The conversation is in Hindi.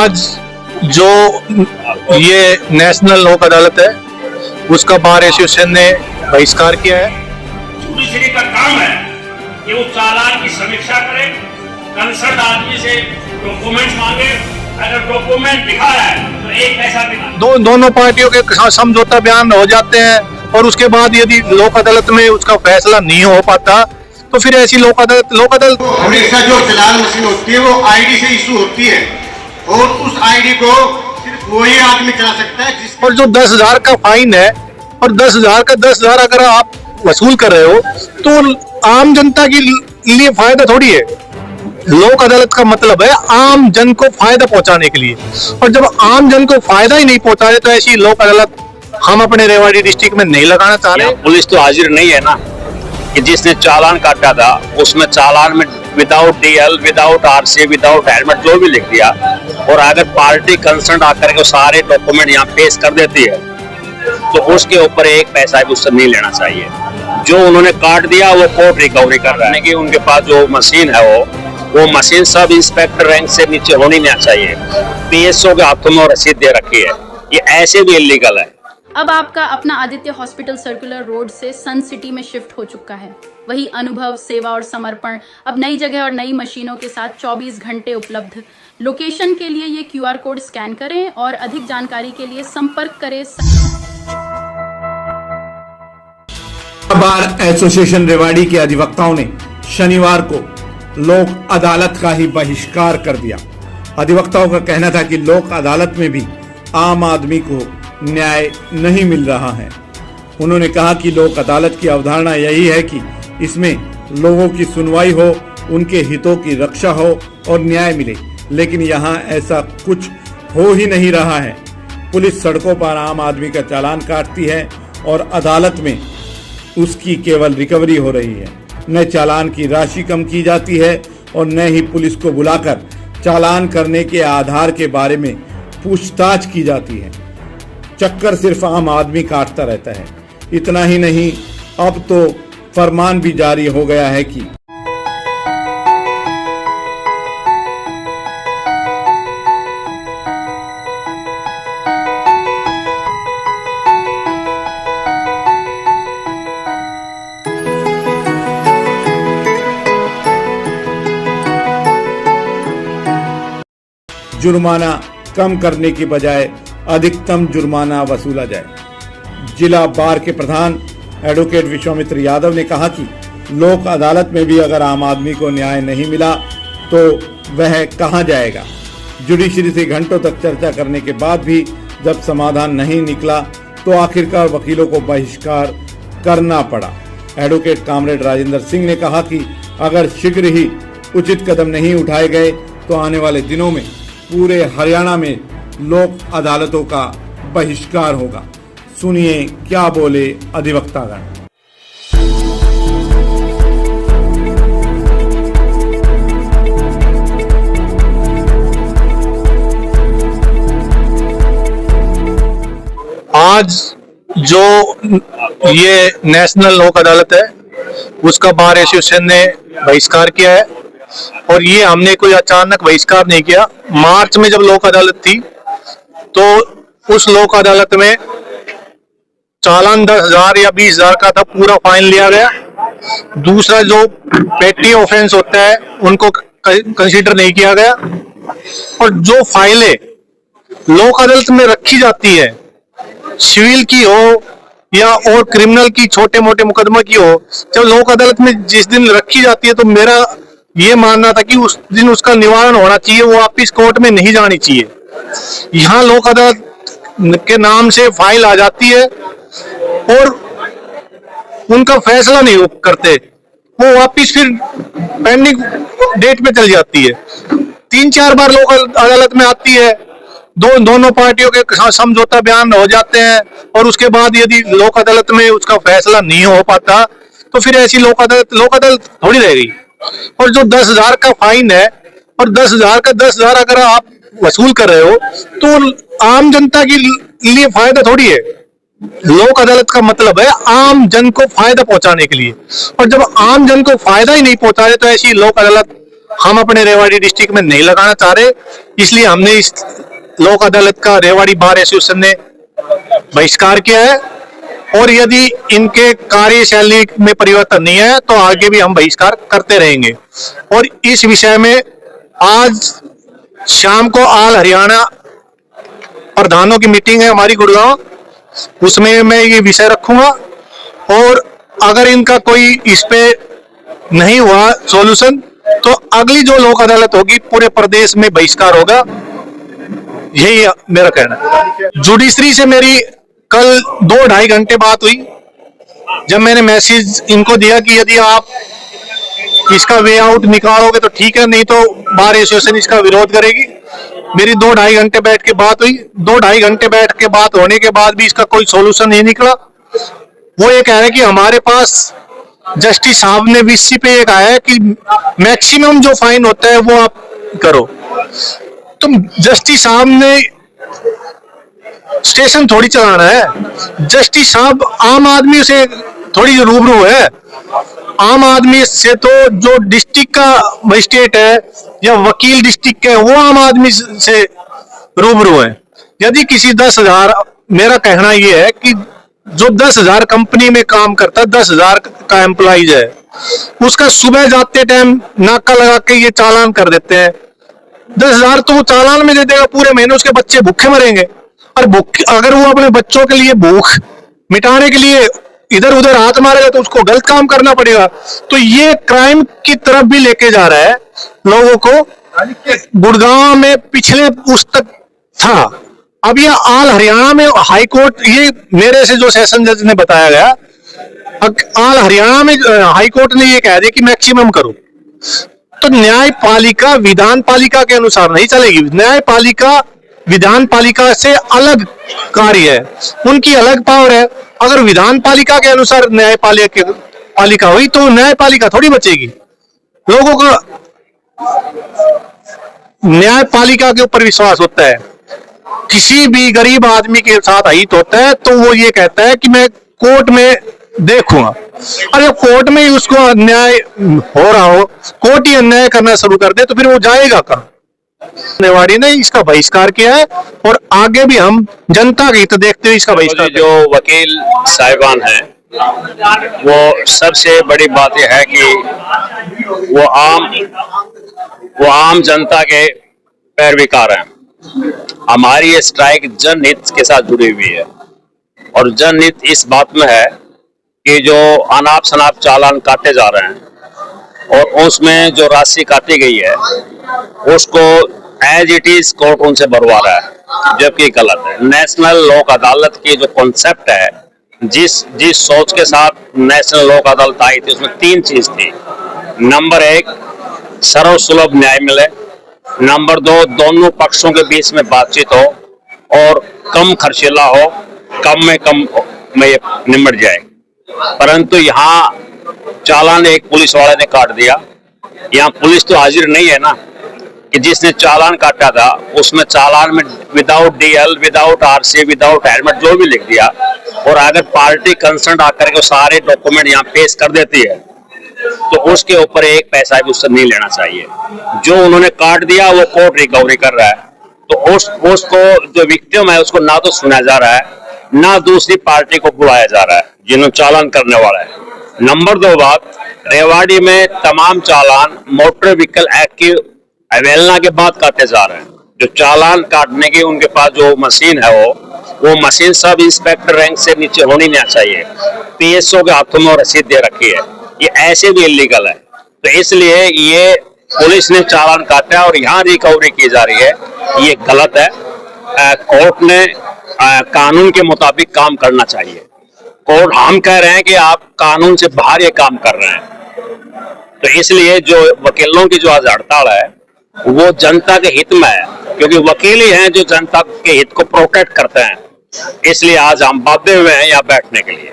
आज जो ये नेशनल लोक अदालत है उसका बार एसोसिएशन ने बहिष्कार किया है। जुडिशरी का काम है कि वो चालान की समीक्षा करे, कंसर्न आदमी से डॉक्यूमेंट मांगे, अगर डॉक्यूमेंट दिखा है तो एक पैसा भी ना। दोनों पार्टियों के समझौता बयान हो जाते हैं और उसके बाद यदि लोक अदालत में उसका फैसला नहीं हो पाता तो फिर ऐसी लोक अदालत हमेशा जो चालान मशीन होती है वो आईडी से इशू होती है और उस आईडी को सिर्फ वही आदमी चला सकता है जिस और जो 10,000 का फाइन है और 10,000 का 10,000 अगर आप वसूल कर रहे हो तो आम जनता के लिए फायदा थोड़ी है। लोक अदालत का मतलब है आम जन को फायदा पहुंचाने के लिए, और जब आम जन को फायदा ही नहीं पहुंचा रहे तो ऐसी लोक अदालत हम अपने रेवाड़ी डिस्ट्रिक्ट में नहीं लगाना चाह रहे। पुलिस तो हाजिर नहीं है ना कि जिसने चालान काटा था उसमें चालान में without DL, without RC, without helmet जो भी लिख दिया, और अगर पार्टी कंसर्न आकर के सारे डॉक्यूमेंट यहाँ पेश कर देती है तो उसके ऊपर एक पैसा भी उससे नहीं लेना चाहिए। जो उन्होंने काट दिया वो कोर्ट रिकवरी कर रहा है कि उनके पास जो मशीन है वो मशीन सब इंस्पेक्टर रैंक से नीचे होनी नहीं चाहिए। पीएसओ के हाथों में रसीद दे रखी है, ये ऐसे भी इलीगल है। अब आपका अपना आदित्य हॉस्पिटल सर्कुलर रोड से सन सिटी में शिफ्ट हो चुका है। वही अनुभव, सेवा और समर्पण अब नई जगह और नई मशीनों के साथ 24 घंटे उपलब्ध। लोकेशन के लिए ये QR कोड स्कैन करें और अधिक जानकारी के लिए संपर्क करें। बार एसोसिएशन रेवाड़ी के अधिवक्ताओं ने शनिवार को लोक अदालत का ही बहिष्कार कर दिया। अधिवक्ताओं का कहना था कि लोक अदालत में भी आम आदमी को न्याय नहीं मिल रहा है। उन्होंने कहा कि लोक अदालत की अवधारणा यही है कि इसमें लोगों की सुनवाई हो, उनके हितों की रक्षा हो और न्याय मिले, लेकिन यहाँ ऐसा कुछ हो ही नहीं रहा है। पुलिस सड़कों पर आम आदमी का चालान काटती है और अदालत में उसकी केवल रिकवरी हो रही है। न चालान की राशि कम की जाती है और न ही पुलिस को बुलाकर चालान करने के आधार के बारे में पूछताछ की जाती है। चक्कर सिर्फ आम आदमी काटता रहता है। इतना ही नहीं, अब तो फरमान भी जारी हो गया है कि जुर्माना कम करने की बजाय अधिकतम जुर्माना वसूला जाए। जिला बार के प्रधान एडवोकेट विश्वामित्र यादव ने कहा कि लोक अदालत में भी अगर आम आदमी को न्याय नहीं मिला तो वह कहां जाएगा। जुडिशरी से घंटों तक चर्चा करने के बाद भी जब समाधान नहीं निकला तो आखिरकार वकीलों को बहिष्कार करना पड़ा। एडवोकेट कामरेड राजेंद्र सिंह ने कहा कि अगर शीघ्र ही उचित कदम नहीं उठाए गए तो आने वाले दिनों में पूरे हरियाणा में लोक अदालतों का बहिष्कार होगा। सुनिए क्या बोले अधिवक्तागण। आज जो ये नेशनल लोक अदालत है उसका बार एसोसिएशन ने बहिष्कार किया है, और ये हमने कोई अचानक बहिष्कार नहीं किया। मार्च में जब लोक अदालत थी तो उस लोक अदालत में चालान 10,000 या 20,000 का था, पूरा फाइन लिया गया। दूसरा जो पेटी ऑफेंस होता है उनको कंसीडर नहीं किया गया, और जो फाइलें लोक अदालत में रखी जाती है, सिविल की हो या और क्रिमिनल की, छोटे मोटे मुकदमा की हो, जब लोक अदालत में जिस दिन रखी जाती है तो मेरा ये मानना था कि उस दिन उसका निवारण होना चाहिए, वो वापिस कोर्ट में नहीं जानी चाहिए। यहाँ लोक अदालत के नाम से फाइल आ जाती है और उनका फैसला नहीं करते, वो वापिस फिर पेंडिंग डेट पे चल जाती है। 3-4 बार लोक अदालत में आती है, दोनों पार्टियों के समझौता बयान हो जाते हैं और उसके बाद यदि लोक अदालत में उसका फैसला नहीं हो पाता तो फिर ऐसी लोक अदालत थोड़ी रहेगी। और जो 10,000 का फाइन है और 10,000 का 10,000 अगर आप वसूल कर रहे हो तो आम जनता के लिए फायदा थोड़ी है। लोक अदालत का मतलब है आम जन को फायदा पहुंचाने के लिए, और जब आम जन को फायदा ही नहीं पहुंचा रहे तो ऐसी लोक अदालत हम अपने रेवाड़ी डिस्ट्रिक्ट में नहीं लगाना चाह रहे, इसलिए हमने इस लोक अदालत का रेवाड़ी बार एसोसिएशन ने बहिष्कार किया है। और यदि इनके कार्यशैली में परिवर्तन नहीं है तो आगे भी हम बहिष्कार करते रहेंगे। और इस विषय में आज शाम को ऑल हरियाणा प्रधानों की मीटिंग है हमारी गुड़गांव, उसमें मैं ये विषय रखूंगा। और अगर इनका कोई इस पे नहीं हुआ सॉल्यूशन तो अगली जो लोक अदालत होगी पूरे प्रदेश में बहिष्कार होगा, यही मेरा कहना है। जुडिशरी से मेरी कल 2-2.5 घंटे बात हुई, जब मैंने मैसेज इनको दिया कि यदि आप इसका वे आउट निकालोगे तो ठीक है, नहीं तो बार एसोसिएशन इसका विरोध करेगी। मेरी 2-2.5 घंटे बैठ के बात हुई। 2-2.5 घंटे बैठ के बात होने के बाद भी इसका कोई सॉल्यूशन नहीं निकला। वो ये कह रहे हैं कि हमारे पास जस्टिस साहब ने वीसी पे ये कहा है कि मैक्सिमम जो फाइन होता है वो आप करो। तो जस्टिस साहब ने स्टेशन थोड़ी चलाना है, जस्टिस साहब आम आदमी से थोड़ी रूबरू है। आम आदमी से तो जो डिस्ट्रिक्ट का मजिस्ट्रेट है या वकील डिस्ट्रिक्ट के, वो आम आदमी से रूबरू है। यदि किसी 10,000, मेरा कहना यह है कि जो 10,000 कंपनी में काम करता है, 10,000 का एम्प्लॉइज है, उसका सुबह जाते टाइम नाका लगा के ये चालान कर देते हैं। 10,000 तो वो चालान में दे देगा, पूरे महीने उसके बच्चे भूखे मरेंगे। और अगर वो अपने बच्चों के लिए भूख मिटाने के लिए इधर उधर हाथ मारेगा तो उसको गलत काम करना पड़ेगा। तो ये क्राइम की तरफ भी लेके जा रहा है लोगों को। गुड़गांव में पिछले उस तक था, अब ये ऑल हरियाणा में हाई कोर्ट, ये मेरे से जो सेशन जज ने बताया गया, ऑल हरियाणा में हाई कोर्ट ने ये कह दिया कि मैक्सिमम करो। तो न्यायपालिका विधान पालिका के अनुसार नहीं चलेगी। न्यायपालिका विधान पालिका से अलग कार्य है, उनकी अलग पावर है। अगर विधान पालिका के अनुसार न्यायपालिका हुई तो न्यायपालिका थोड़ी बचेगी। लोगों का न्यायपालिका के ऊपर विश्वास होता है। किसी भी गरीब आदमी के साथ अहित होता है तो वो ये कहता है कि मैं कोर्ट में देखूंगा। अरे कोर्ट में ही उसको अन्याय हो रहा हो, कोर्ट ही अन्याय करना शुरू कर दे तो फिर वो जाएगा कहाँ। रेवाड़ी ने इसका बहिष्कार किया है और आगे भी हम जनता के हित देखते हुए इसका बहिष्कार। जो वकील साहिबान हैं, वो सबसे बड़ी बात यह है कि वो आम जनता के पैरविकार हैं। हमारी ये स्ट्राइक जनहित के साथ जुड़ी हुई है और जनहित इस बात में है कि जो अनाप शनाप चालान काटे जा रहे हैं और उसमें जो राशि काटी गई है उसको एज इट इज कोर्ट उनसे भरवा रहा है, जबकि गलत है। नेशनल लोक अदालत की जो कॉन्सेप्ट है, जिस सोच के साथ नेशनल लोक अदालत आई थी, उसमें 3 चीज थी। नंबर 1, सर्वसुलभ न्याय मिले। नंबर 2, दोनों पक्षों के बीच में बातचीत हो और कम खर्चीला हो, कम में निमट जाए। परंतु यहाँ चालान एक पुलिस वाले ने काट दिया। यहाँ पुलिस तो हाजिर नहीं है ना, कि जिसने चालान काटा था उसमें चालान में without DL, without RC, without helmet जो भी लिख दिया। और अगर पार्टी कंसर्न आकर के सारे डॉक्यूमेंट यहाँ पेश कर देती है तो उसके ऊपर एक पैसा भी उससे नहीं लेना चाहिए। जो उन्होंने काट दिया वो कोर्ट रिकवरी कर रहा है, तो उसको जो विक्टिम है उसको ना तो सुना जा रहा है, ना दूसरी पार्टी को बुलाया जा रहा है जिन्होंने चालान करने वाला है। नंबर 2 बात, रेवाड़ी में तमाम चालान मोटर व्हीकल एक्ट की अवहेलना के बाद काटे जा रहे हैं। जो चालान काटने की उनके पास जो मशीन है वो मशीन सब इंस्पेक्टर रैंक से नीचे होनी नहीं चाहिए। पीएसओ के हाथों में रसीद दे रखी है, ये ऐसे भी इलीगल है। तो इसलिए ये पुलिस ने चालान काटा और यहाँ रिकवरी की जा रही है, ये गलत है। कोर्ट ने कानून के मुताबिक काम करना चाहिए। कोर्ट हम कह रहे हैं कि आप कानून से बाहर ये काम कर रहे हैं। तो इसलिए जो वकीलों की जो आज हड़ताल है वो जनता के हित में है, क्योंकि वकील ही हैं जो जनता के हित को प्रोटेक्ट करते हैं। इसलिए आज हम बाध्य हुए हैं यहाँ बैठने के लिए।